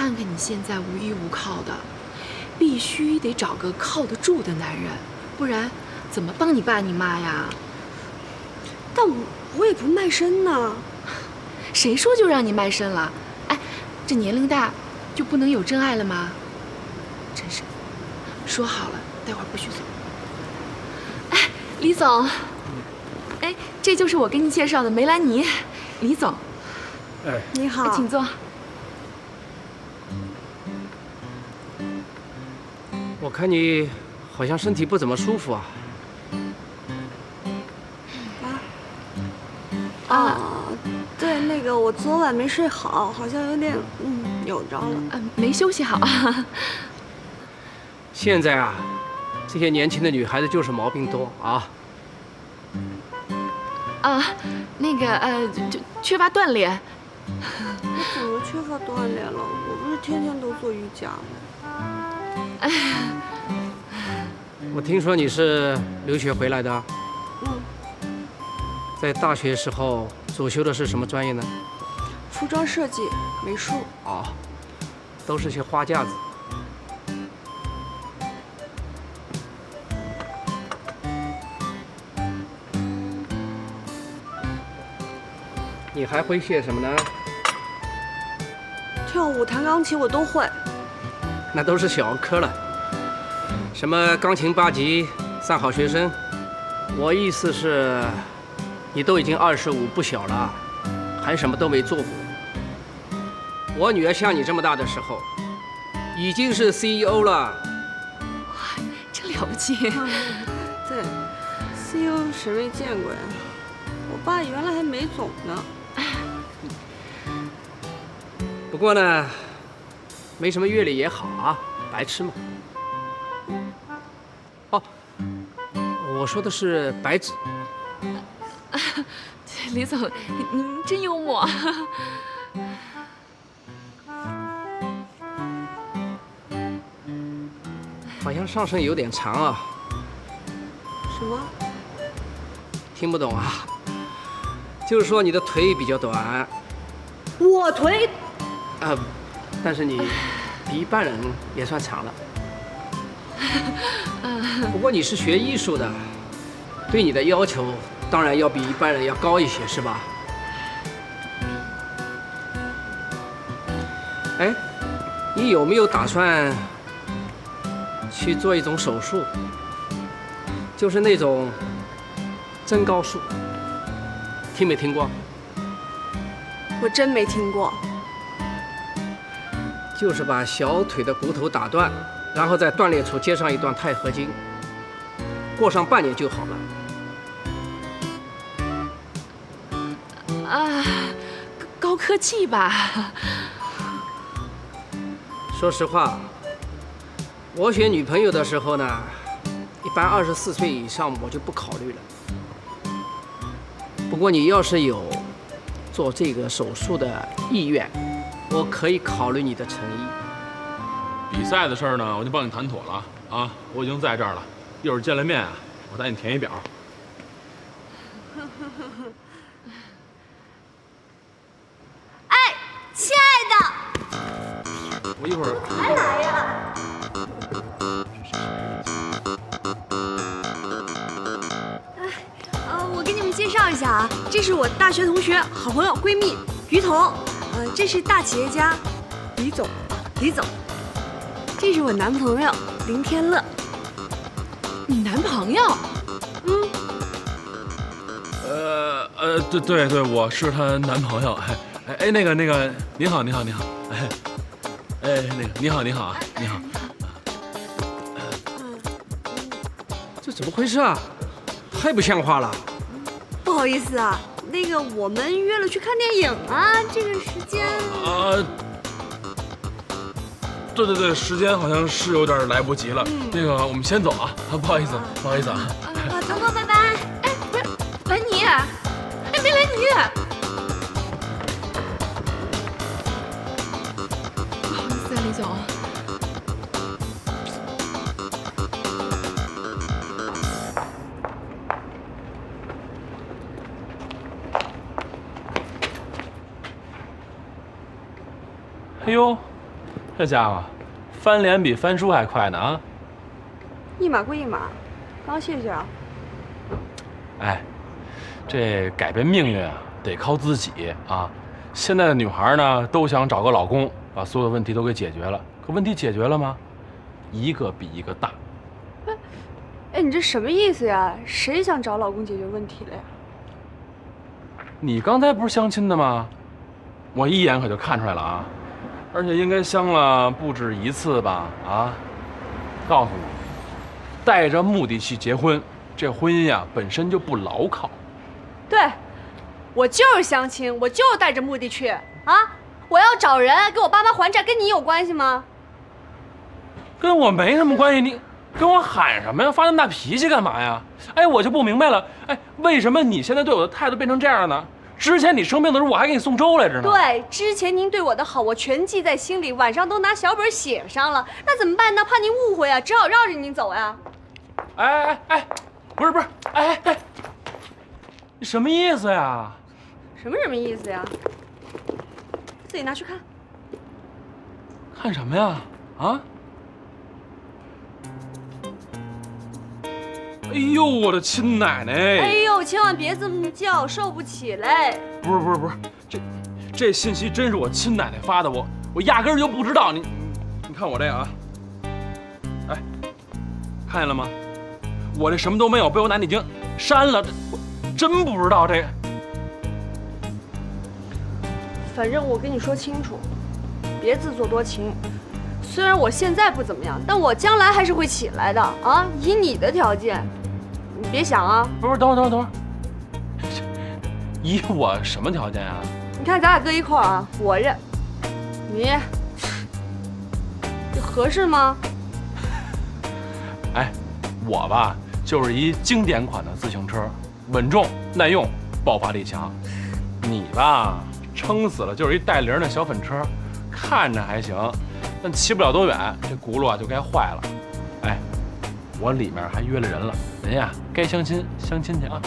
看看你现在无依无靠的，必须得找个靠得住的男人，不然怎么帮你爸你妈呀？但我也不卖身呢。谁说就让你卖身了？哎，这年龄大就不能有真爱了吗？真是，说好了，待会儿不许走。哎，李总，哎，这就是我给你介绍的梅兰妮，李总。哎，你好，请坐。我看你好像身体不怎么舒服啊。对，那个我昨晚没睡好，好像有点扭着了。没休息好。现在啊，这些年轻的女孩子就是毛病多啊。那个就缺乏锻炼。我怎么缺乏锻炼了？我不是天天都做瑜伽吗？我听说你是留学回来的。在大学时候主修的是什么专业呢？服装设计、美术。哦，都是些花架子。你还会些什么呢？跳舞、弹钢琴我都会。那都是小儿科了。什么钢琴8级、3好学生？我意思是，你都已经25不小了，还什么都没做过。我女儿像你这么大的时候，已经是 CEO 了。真了不起。对 ，CEO 谁没见过呀？我爸原来还没总呢。不过呢，没什么阅历也好啊，白痴嘛。哦，我说的是白纸。李总，您真幽默。好像上身有点长啊。什么？听不懂啊？就是说你的腿比较短。我腿？但是你比一般人也算长了。不过你是学艺术的，对你的要求当然要比一般人要高一些，是吧？哎，你有没有打算去做一种手术？就是那种增高术，听没听过？我真没听过。就是把小腿的骨头打断，然后在锻炼处接上一段钛合金，过上半年就好了。高科技吧？说实话，我选女朋友的时候呢，一般24岁以上我就不考虑了。不过你要是有做这个手术的意愿，我可以考虑你的诚意。比赛的事儿呢，我就帮你谈妥了啊！我已经在这儿了，一会儿见了面啊，我带你填一表。哎，亲爱的，我一会儿还来呀？我给你们介绍一下啊，这是我大学同学、好朋友、闺蜜于彤。这是大企业家李总，这是我男朋友林天乐。你男朋友？对，我是她男朋友。那个，您好，那个你好啊，你好。这怎么回事啊？太不像话了！不好意思啊，那个我们约了去看电影啊，这个时间……对，时间好像是有点来不及了。那个，我们先走啊，不好意思啊。走吧，拜拜。哎，不是兰妮，哎，梅兰妮。不好意思啊，李总。哎呦，这家伙翻脸比翻书还快呢啊！一码归一码，刚谢谢啊。哎，这改变命运啊，得靠自己啊。现在的女孩呢，都想找个老公，把所有的问题都给解决了。可问题解决了吗？一个比一个大。哎，你这什么意思呀？谁想找老公解决问题了呀？你刚才不是相亲的吗？我一眼可就看出来了啊，而且应该相了不止一次吧？啊，告诉你，带着目的去结婚，这婚姻呀本身就不牢靠。对，我就是相亲，我就是带着目的去啊！我要找人给我爸妈还债，跟你有关系吗？跟我没什么关系，你跟我喊什么呀？发那么大脾气干嘛呀？哎，我就不明白了，哎，为什么你现在对我的态度变成这样了呢？之前你生病的时候，我还给你送粥来着呢。对，之前您对我的好，我全记在心里，晚上都拿小本写上了。那怎么办呢？怕您误会啊，只好绕着您走呀。哎，不是，哎，你什么意思呀？什么意思呀？自己拿去看。看什么呀？啊？哎呦，我的亲奶奶！哎呦，千万别这么叫，受不起嘞！不是，这信息真是我亲奶奶发的，我压根儿就不知道。你看我这个啊，哎，看见了吗？我这什么都没有，被我奶奶已经删了，我真不知道这个。反正我跟你说清楚，别自作多情。虽然我现在不怎么样，但我将来还是会起来的啊！以你的条件，你别想啊。不是，等会儿，以我什么条件啊？你看咱俩搁一块儿啊，我认，你这合适吗？哎，我吧就是一经典款的自行车，稳重耐用，爆发力强。你吧撑死了就是一带铃的小粉车，看着还行，但骑不了多远，这轱辘啊就该坏了。哎，我里面还约了人了，人呀该相亲相亲去啊。